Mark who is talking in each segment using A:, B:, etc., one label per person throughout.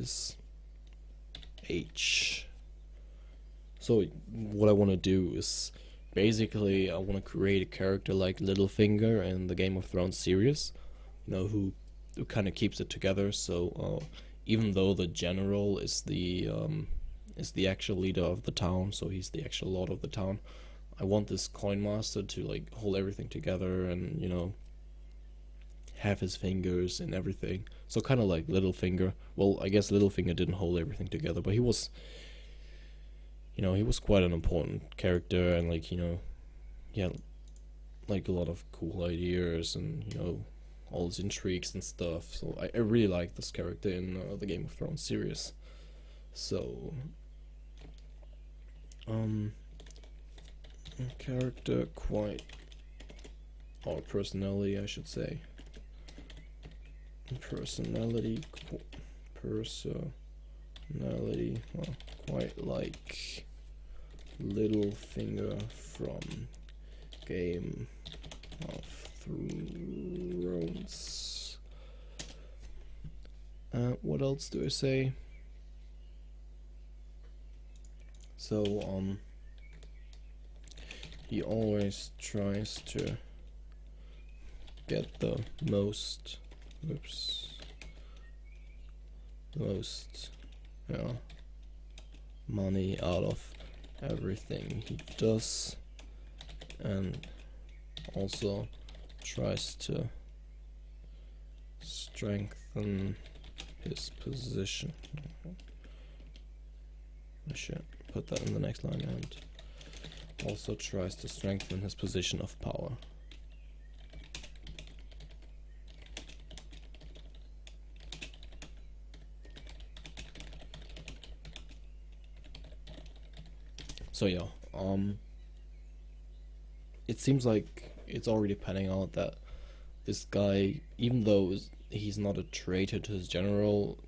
A: his age. So what I want to do is basically I want to create a character like Littlefinger in the Game of Thrones series, who kind of keeps it together. So even though the general is the actual leader of the town, so he's the actual lord of the town, I want this coin master to like hold everything together and have his fingers and everything. So kind of like Littlefinger. Well, I guess Littlefinger didn't hold everything together, but he was quite an important character, and like he had like a lot of cool ideas and all his intrigues and stuff. So I really like this character in the Game of Thrones series. So character quite, or personality I should say, personality well, quite like Littlefinger from Game of Thrones. What else do I say? So he always tries to get the most money out of everything he does, and also tries to strengthen his position. I should put that in the next line. And also tries to strengthen his position of power. So yeah, it seems like it's already panning out that this guy, even though he's not a traitor to his general,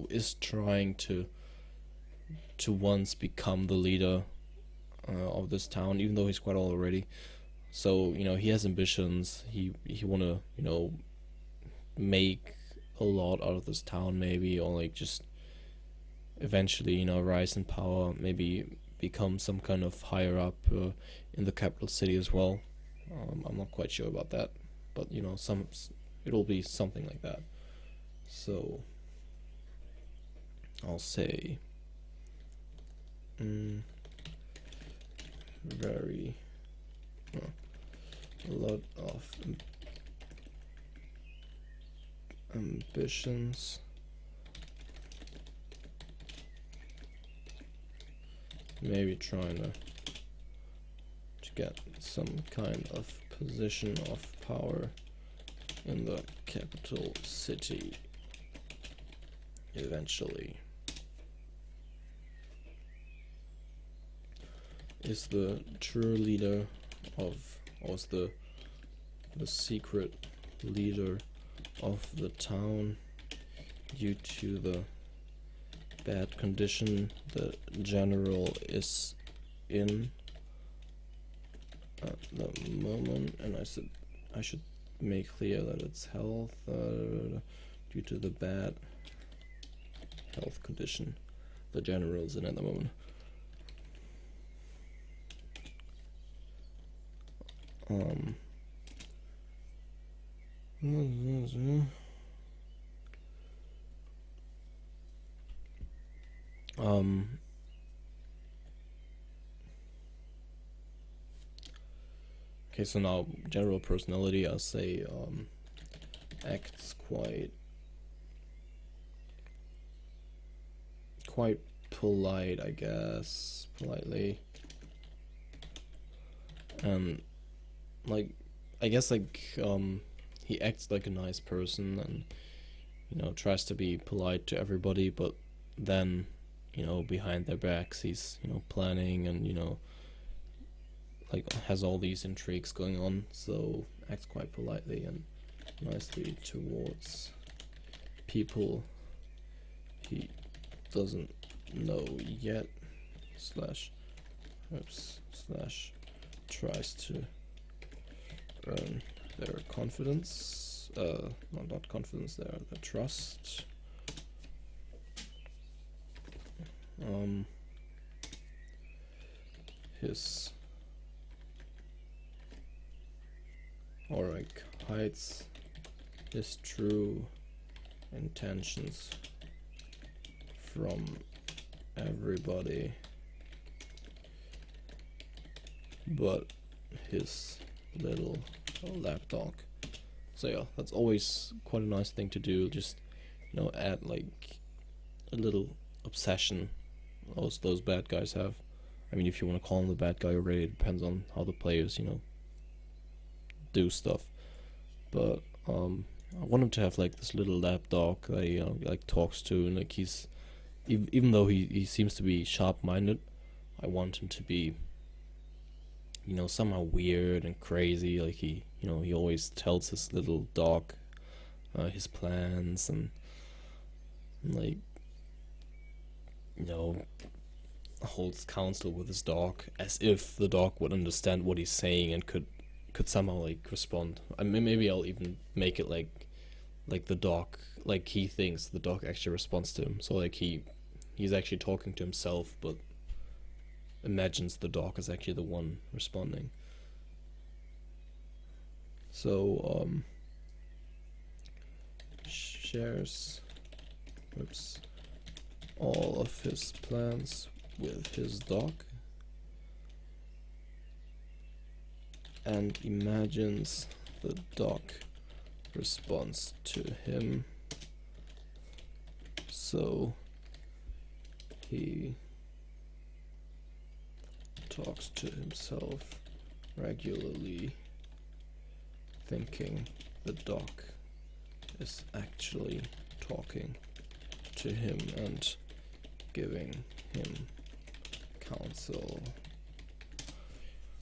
A: is trying to once become the leader of this town, even though he's quite old already. So he has ambitions. He wanna make a lot out of this town, maybe, or like just eventually rise in power, maybe become some kind of higher up in the capital city as well. I'm not quite sure about that, but it'll be something like that. So I'll say very a lot of ambitions, maybe trying to get some kind of position of power in the capital city eventually. Is the true leader of, or is the secret leader of the town due to the bad condition the general is in at the moment. And I should make clear that it's health, due to the bad health condition the general is in at the moment. Okay, so now general personality, I'll say acts quite polite, I guess, politely, and like I guess he acts like a nice person and tries to be polite to everybody, but then behind their backs he's planning and like has all these intrigues going on. So acts quite politely and nicely towards people he doesn't know yet, slash tries to earn their confidence, not confidence, their trust. his or like hides his true intentions from everybody but his little lapdog. So yeah, that's always quite a nice thing to do, just add like a little obsession those bad guys have. I mean, if you want to call him the bad guy already, it depends on how the players do stuff. But I want him to have like this little lapdog that he like talks to, and like he's even though he seems to be sharp-minded, I want him to be somehow weird and crazy. Like he always tells his little dog his plans, and like holds counsel with his dog as if the dog would understand what he's saying and could somehow like respond. I mean, maybe I'll even make it like the dog, like he thinks the dog actually responds to him. So like he's actually talking to himself, but imagines the dog is actually the one responding. So shares all of his plans with his dog and imagines the dog responds to him, so he talks to himself regularly, thinking the dog is actually talking to him and giving him counsel.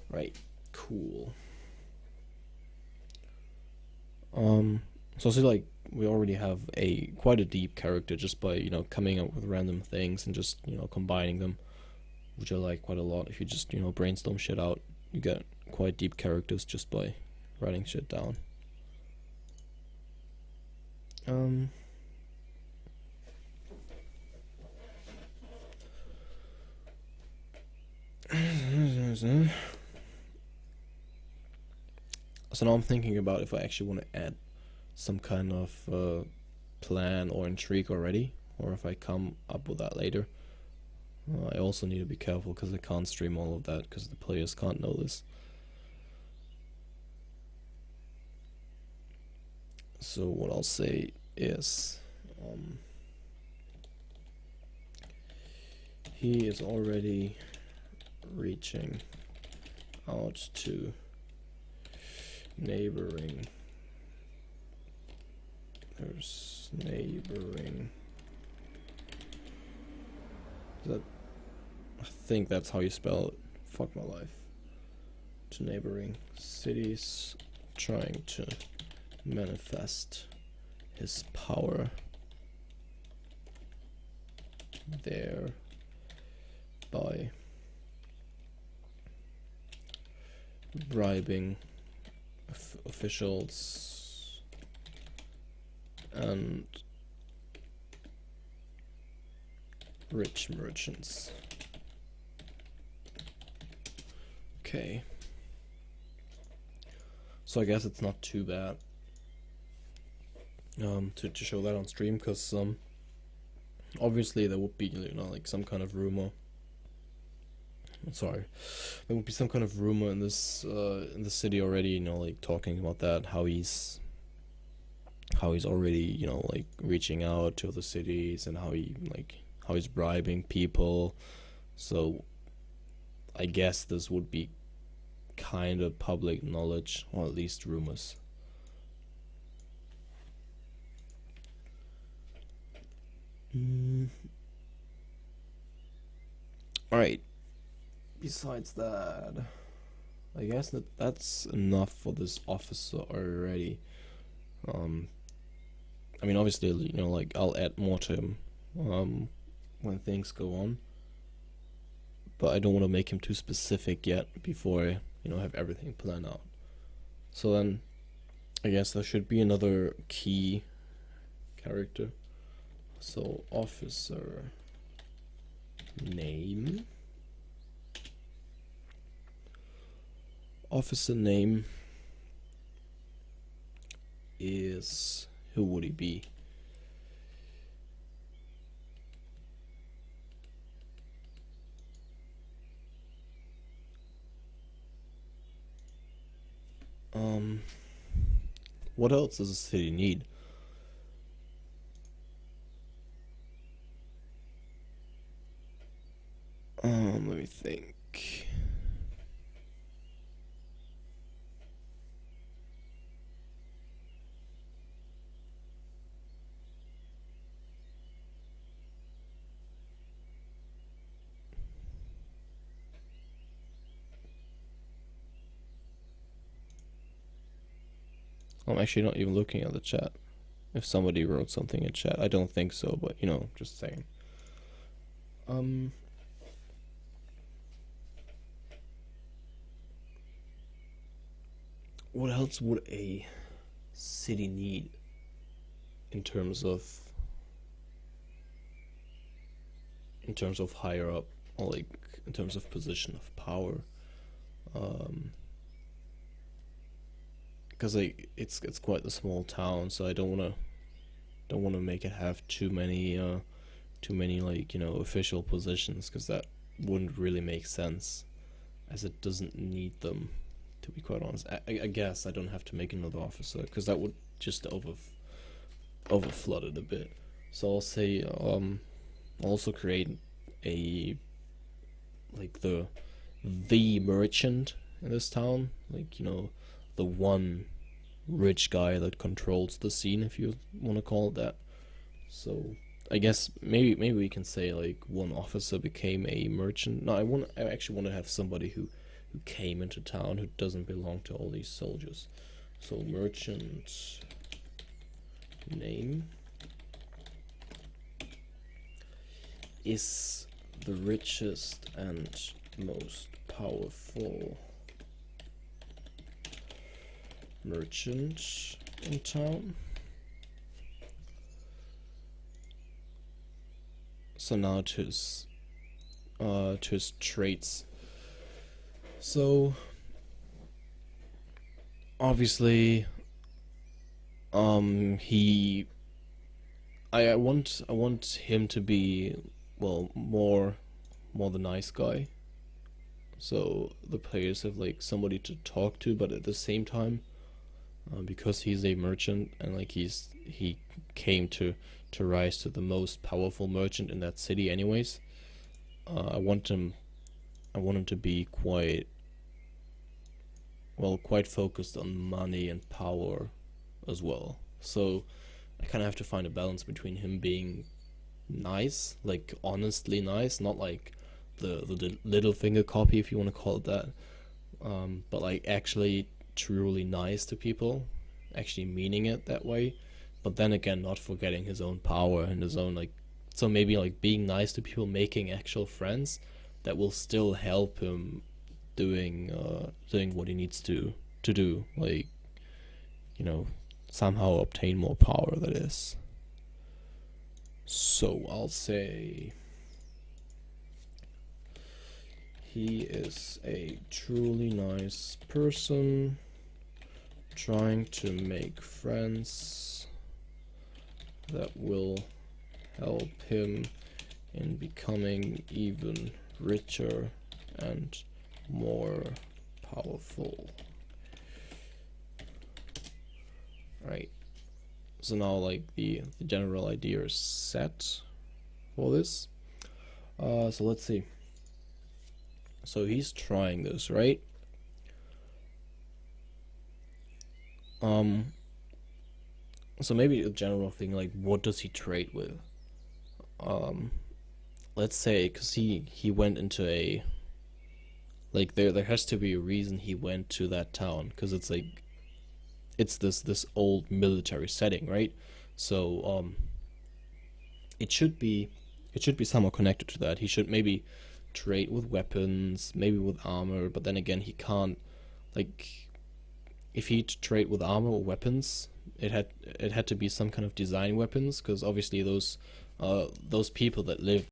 A: Right, cool. So I see like we already have quite a deep character just by coming up with random things and just combining them, which I like quite a lot. If you just brainstorm shit out, you get quite deep characters just by writing shit down. So now I'm thinking about if I actually want to add some kind of plan or intrigue already, or if I come up with that later. I also need to be careful because I can't stream all of that because the players can't know this. So what I'll say is he is already reaching out to neighboring I think that's how you spell it. Fuck my life. To neighboring cities, trying to manifest his power there by bribing officials and rich merchants. Okay. So I guess it's not too bad to show that on stream, because obviously there would be like some kind of rumor. Sorry, there would be some kind of rumor in this in the city already, like talking about that, how he's already like reaching out to other cities and how he's bribing people. So I guess this would be kind of public knowledge, or at least rumors. Alright, besides that, I guess that's enough for this officer already. I mean, obviously, like I'll add more to him when things go on, but I don't want to make him too specific yet before I have everything planned out. So then I guess there should be another key character. So officer name. Officer name is, who would he be? What else does a city need? Let me think. I'm actually not even looking at the chat. If somebody wrote something in chat, I don't think so, but you know, just saying. What else would a city need in terms of higher up, or like in terms of position of power? Because like it's quite a small town, so I don't wanna make it have too many like, you know, official positions, because that wouldn't really make sense, as it doesn't need them, to be quite honest. I guess I don't have to make another officer, because that would just overflood it a bit. So I'll say also create a, like, the merchant in this town, like, you know, the one rich guy that controls the scene, if you want to call it that. So I guess maybe we can say like one officer became a merchant. No, I actually want to have somebody who came into town who doesn't belong to all these soldiers. So merchant name is the richest and most powerful merchant in town. So now to his traits. So obviously, I want him to be, well, more the nice guy. So the players have like somebody to talk to, but at the same time, because he's a merchant and like he came to rise to the most powerful merchant in that city anyways, I want him to be quite focused on money and power as well. So I kind of have to find a balance between him being nice, like honestly nice, not like the Littlefinger copy, if you want to call it that, but like actually truly nice to people, actually meaning it that way, but then again not forgetting his own power and his own, like, so maybe like being nice to people, making actual friends that will still help him doing what he needs to do, like, you know, somehow obtain more power, that is. So I'll say he is a truly nice person trying to make friends that will help him in becoming even richer and more powerful. Right. So now like the general idea is set for this. So let's see. So he's trying this, right? So maybe a general thing, like what does he trade with? Let's say, because he went into a, like, there has to be a reason he went to that town, because it's like it's this old military setting, right? So it should be somehow connected to that. He should maybe trade with weapons, maybe with armor, but then again he can't, like, if he'd trade with armor or weapons, it had to be some kind of design weapons, because obviously those people that live